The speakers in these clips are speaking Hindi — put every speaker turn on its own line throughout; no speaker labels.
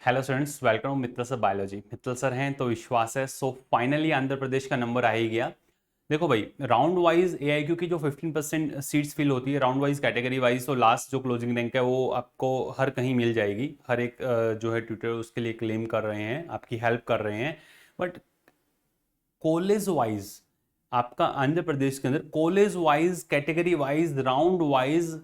Hello students, welcome Mittal sir biology. Mittal sir हैं तो विश्वास है। सो फाइनली आंध्र प्रदेश का नंबर आ ही गया। देखो भाई, राउंड वाइज एआईक्यू की जो 15% सीट्स फिल होती है राउंड वाइज कैटेगरी वाइज, तो लास्ट जो क्लोजिंग रैंक है वो आपको हर कहीं मिल जाएगी। हर एक जो है ट्यूटर उसके लिए क्लेम कर रहे हैं, आपकी हेल्प कर रहे हैं। बट कॉलेज वाइज आपका आंध्र प्रदेश के अंदर college wise category wise round wise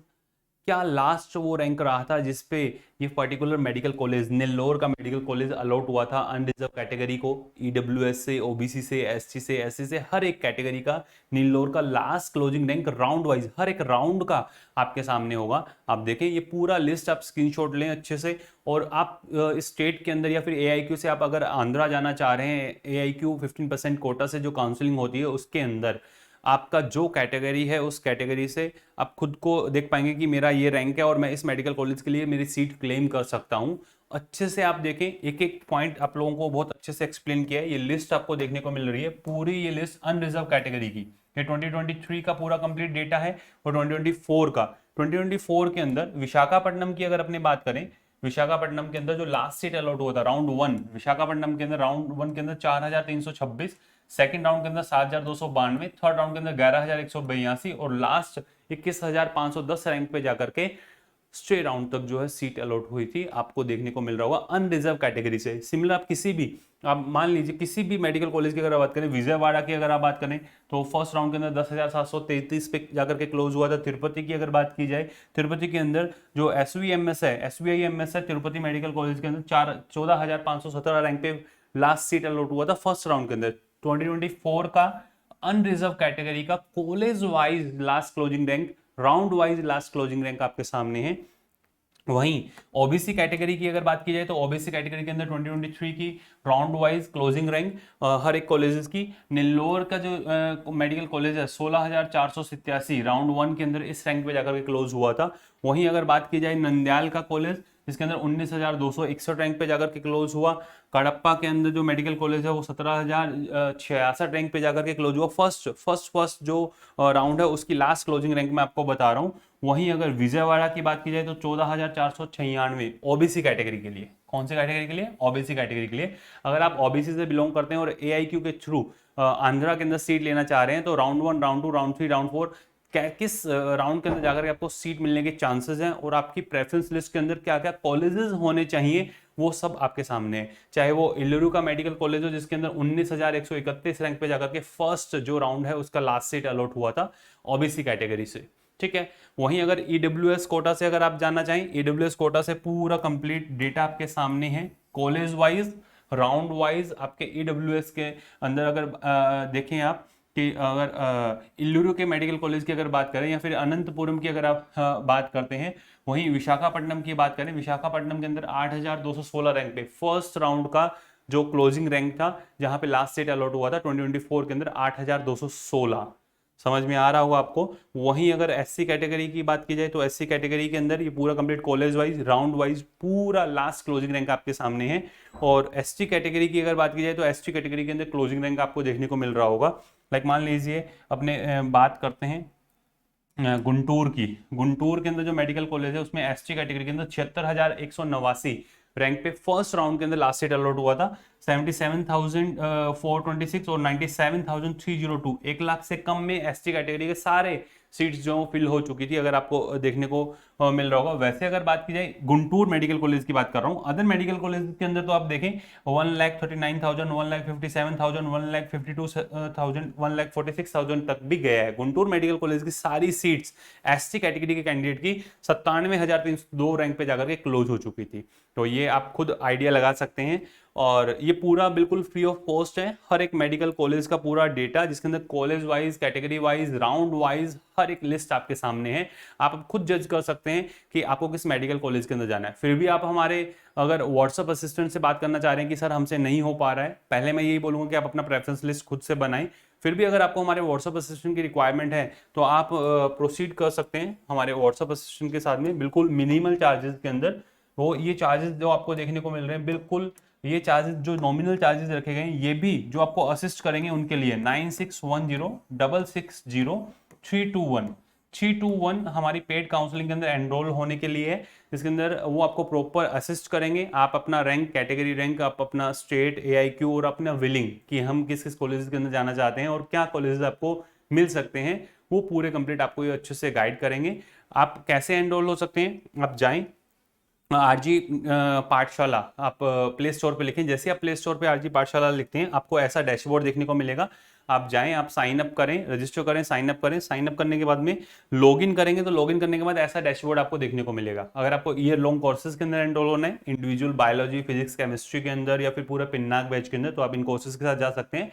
क्या लास्ट वो रैंक रहा था जिसपे ये पर्टिकुलर मेडिकल कॉलेज नेल्लोर का मेडिकल कॉलेज अलॉट हुआ था अनरिजर्व कैटेगरी को। ईडब्ल्यूएस से, ओबीसी से, एसटी से, एससी से, हर एक कैटेगरी का नेल्लोर का last closing rank round wise हर एक राउंड का आपके सामने होगा। आप देखें ये पूरा लिस्ट, आप स्क्रीनशॉट लें अच्छे से। और आप स्टेट के अंदर या फिर एआईक्यू से आप अगर आंध्रा जाना चाह रहे हैं, एआईक्यू 15% कोटा से जो काउंसलिंग होती है उसके अंदर आपका जो कैटेगरी है उस कैटेगरी से आप खुद को देख पाएंगे कि मेरा ये रैंक है और मैं इस मेडिकल कॉलेज के लिए मेरी सीट क्लेम कर सकता हूं। अच्छे से आप देखें, एक एक पॉइंट आप लोगों को बहुत अच्छे से एक्सप्लेन किया है। ये लिस्ट आपको देखने को मिल रही है, पूरी ये लिस्ट अनरिजर्व कैटेगरी की। ये 2023 का पूरा कंप्लीट डेटा है और 2024 का। 2024 के अंदर विशाखापट्टनम की अगर अपने बात करें, विशाखापट्टनम के अंदर जो लास्ट सीट अलॉट हुआ था राउंड वन, विशाखापट्टनम के अंदर राउंड वन के अंदर 4,326, सेकंड राउंड के अंदर 7,292, थर्ड राउंड के अंदर 11,182 और लास्ट 21,510 रैंक पे जाकर के स्ट्रेट राउंड तक जो है सीट अलॉट हुई थी। आपको देखने को मिल रहा होगा अनरिजर्व कैटेगरी से। सिमिलर आप किसी भी, आप मान लीजिए किसी भी मेडिकल कॉलेज की अगर बात करें, विजयवाड़ा की अगर आप बात करें तो फर्स्ट राउंड के अंदर 10,733 पे जाकर के क्लोज हुआ था। तिरुपति की अगर बात की जाए, तिरुपति के अंदर जो एसवीएमएस है, एसवीआईएमएस है तिरुपति मेडिकल कॉलेज के अंदर 14,517 रैंक पे लास्ट सीट अलॉट हुआ था फर्स्ट राउंड के अंदर। 2024 का अनरिजर्व कैटेगरी का college wise last closing rank, round wise last closing rank आपके सामने है। वहीं ओबीसी कैटेगरी की अगर बात की जाए तो ओबीसी कैटेगरी के अंदर 2023 की राउंड वाइज क्लोजिंग रैंक हर एक कॉलेजेस की, नेल्लोर का जो मेडिकल कॉलेज है 16,487 राउंड वन के अंदर इस रैंक पे जाकर के क्लोज हुआ था। वहीं अगर बात की जाए नंदयाल का कॉलेज, जिसके अंदर 19,261 रैंक पे जाकर के क्लोज हुआ। कडप्पा के अंदर जो मेडिकल कॉलेज है वो 17,066 रैंक पे जाकर के क्लोज हुआ। फर्स्ट जो राउंड है उसकी लास्ट क्लोजिंग रैंक मैं आपको बता रहा हूँ। वहीं अगर विजयवाड़ा की बात की जाए तो 14,496 ओबीसी कैटेगरी के लिए। कौन सी कैटेगरी के लिए? ओबीसी कैटेगरी के लिए। अगर आप ओबीसी से बिलोंग करते हैं और एआईक्यू के थ्रू आंध्रा के अंदर सीट लेना चाह रहे हैं तो round one, round to, round three, round four किस राउंड के अंदर जाकर के आपको सीट मिलने के चांसेस हैं और आपकी प्रेफरेंस लिस्ट के अंदर क्या क्या कॉलेजेस होने चाहिए वो सब आपके सामने है। चाहे वो इल्लुरु का मेडिकल कॉलेज हो जिसके अंदर 19,131 रैंक पे जाकर के फर्स्ट जो राउंड है उसका लास्ट सीट अलॉट हुआ था ओबीसी कैटेगरी से। ठीक है। वहीं अगर ईडब्ल्यूएस कोटा से अगर आप जानना चाहें, ईडब्ल्यूएस कोटा से पूरा कंप्लीट डेटा आपके सामने है, कॉलेज वाइज राउंड वाइज आपके ईडब्ल्यूएस के अंदर अगर देखें आप कि अगर इल्लुरु के मेडिकल कॉलेज की अगर बात करें या फिर अनंतपुरम की अगर आप बात करते हैं, वहीं विशाखापट्टनम की बात करें, विशाखापट्टनम के अंदर 8,216 रैंक पे फर्स्ट राउंड का जो क्लोजिंग रैंक था जहां पे लास्ट सीट अलॉट हुआ था 2024 के अंदर 8,216। समझ में आ रहा होगा आपको। वहीं अगर एससी कैटेगरी की बात की जाए तो एससी कैटेगरी के अंदर ये पूरा complete college wise round wise पूरा लास्ट क्लोजिंग रैंक आपके सामने है। और एसटी कैटेगरी की अगर बात की जाए तो एसटी कैटेगरी के अंदर क्लोजिंग रैंक आपको देखने को मिल रहा होगा। लाइक मान लीजिए अपने बात करते हैं गुंटूर की। गुंटूर के अंदर जो मेडिकल कॉलेज है उसमें एसटी कैटेगरी के अंदर 76,189 रैंक पे फर्स्ट राउंड के अंदर लास्ट सीट अलॉट हुआ था। 77,426 और 97,302, 1 लाख से कम में एसटी कैटेगरी के सारे सीट्स जो फिल हो चुकी थी, अगर आपको देखने को मिल रहा होगा। वैसे अगर बात की जाए गुंटूर मेडिकल कॉलेज की बात कर रहा हूँ, अदर मेडिकल कॉलेज के अंदर तो आप देखें 1,39,000, 1,57,000, 1,52,000, 1,46,000 तक भी गया है। गुंटूर मेडिकल कॉलेज की सारी सीट्स एसटी कैटेगरी के कैंडिडेट की 97,302 रैंक पे जाकर के क्लोज हो चुकी थी। तो ये आप खुद आइडिया लगा सकते हैं। और ये पूरा बिल्कुल फ्री ऑफ कॉस्ट है, हर एक मेडिकल कॉलेज का पूरा डेटा जिसके अंदर college wise, category wise, round wise हर एक लिस्ट आपके सामने है। आप खुद जज कर सकते हैं कि आपको किस मेडिकल कॉलेज के अंदर जाना है। फिर भी आप हमारे अगर व्हाट्सअप असिस्टेंट से बात करना चाह रहे हैं कि सर हमसे नहीं हो पा रहा है, पहले मैं यही बोलूंगा कि आप अपना प्रेफरेंस लिस्ट खुद से बनाएं। फिर भी अगर आपको हमारे व्हाट्सअप असिस्टेंट की रिक्वायरमेंट है तो आप प्रोसीड कर सकते हैं हमारे व्हाट्सअप असिस्टेंट के साथ में, बिल्कुल मिनिमल चार्जेस के अंदर। वो ये चार्जेस जो आपको देखने को मिल रहे हैं, बिल्कुल ये चार्जेस जो नॉमिनल चार्जेस रखे गए हैं, ये भी जो आपको असिस्ट करेंगे उनके लिए 9610 660 321 321 हमारी पेड काउंसलिंग के अंदर एनरोल होने के लिए है, जिसके अंदर वो आपको प्रॉपर असिस्ट करेंगे। आप अपना रैंक, कैटेगरी रैंक, आप अपना स्टेट, AIQ और अपना विलिंग कि हम किस किस कॉलेज के अंदर जाना चाहते हैं और क्या कॉलेज आपको मिल सकते हैं, वो पूरे कंप्लीट आपको ये अच्छे से गाइड करेंगे। आप कैसे एनरोल हो सकते हैं, आप जाएं आरजी पाठशाला, आप प्ले स्टोर पे लिखें। जैसे आप प्ले स्टोर पे आरजी पाठशाला लिखते हैं, आपको ऐसा डैशबोर्ड देखने को मिलेगा। आप जाएं, आप साइन अप करें, रजिस्टर करें, साइन अप करें। साइन अप करने के बाद में लॉगिन करेंगे, तो लॉगिन करने के बाद ऐसा डैशबोर्ड आपको देखने को मिलेगा। अगर आपको ईयर लॉन्ग कोर्सेज के अंदर एनरोल होना है, इंडिविजुअल बायोलॉजी, फिजिक्स, केमिस्ट्री के अंदर या फिर पूरा पिन्नाक बैच के अंदर, तो आप इन कोर्सेज के साथ जा सकते हैं।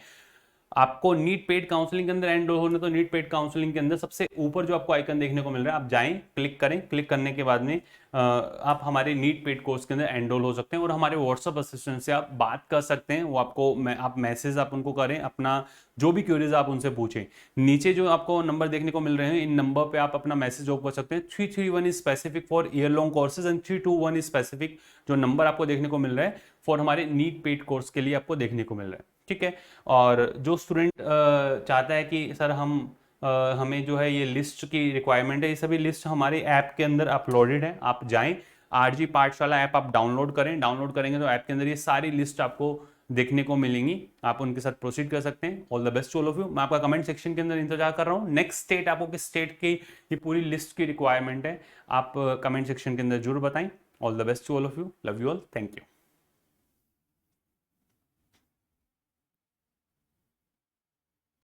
आपको नीट पेड काउंसलिंग के अंदर एनरोल होना, तो नीट पेड काउंसलिंग के अंदर सबसे ऊपर जो आपको आइकन देखने को मिल रहा है, आप जाएं, क्लिक करें। क्लिक करने के बाद में आप हमारे नीट पेड कोर्स के अंदर एनरोल हो सकते हैं और हमारे व्हाट्सएप असिस्टेंट से आप बात कर सकते हैं। वो आपको आप मैसेज आप उनको करें, अपना जो भी क्यूरीज आप उनसे पूछें। नीचे जो आपको नंबर देखने को मिल रहे हैं, इन नंबर पे आप अपना मैसेज ड्रॉप कर सकते हैं। 331 is specific for year long courses and 321 is specific, जो नंबर आपको देखने को मिल रहा है फॉर हमारे नीट पेड कोर्स के लिए आपको देखने को मिल रहा है। ठीक है। और जो स्टूडेंट चाहता है कि सर हमें जो है ये लिस्ट की रिक्वायरमेंट है, ये सभी लिस्ट हमारे ऐप के अंदर अपलोडेड है। आप जाएं, आरजी पाठशाला ऐप आप डाउनलोड करें। डाउनलोड करेंगे तो ऐप के अंदर ये सारी लिस्ट आपको देखने को मिलेंगी। आप उनके साथ प्रोसीड कर सकते हैं। All the best to all of you. मैं आपका कमेंट सेक्शन के अंदर इंतजार कर रहा हूँ। नेक्स्ट स्टेट, आपको किस स्टेट की ये पूरी लिस्ट की रिक्वायरमेंट है, आप कमेंट सेक्शन के अंदर जरूर बताएं। All the best to all of you. Love you all. Thank you.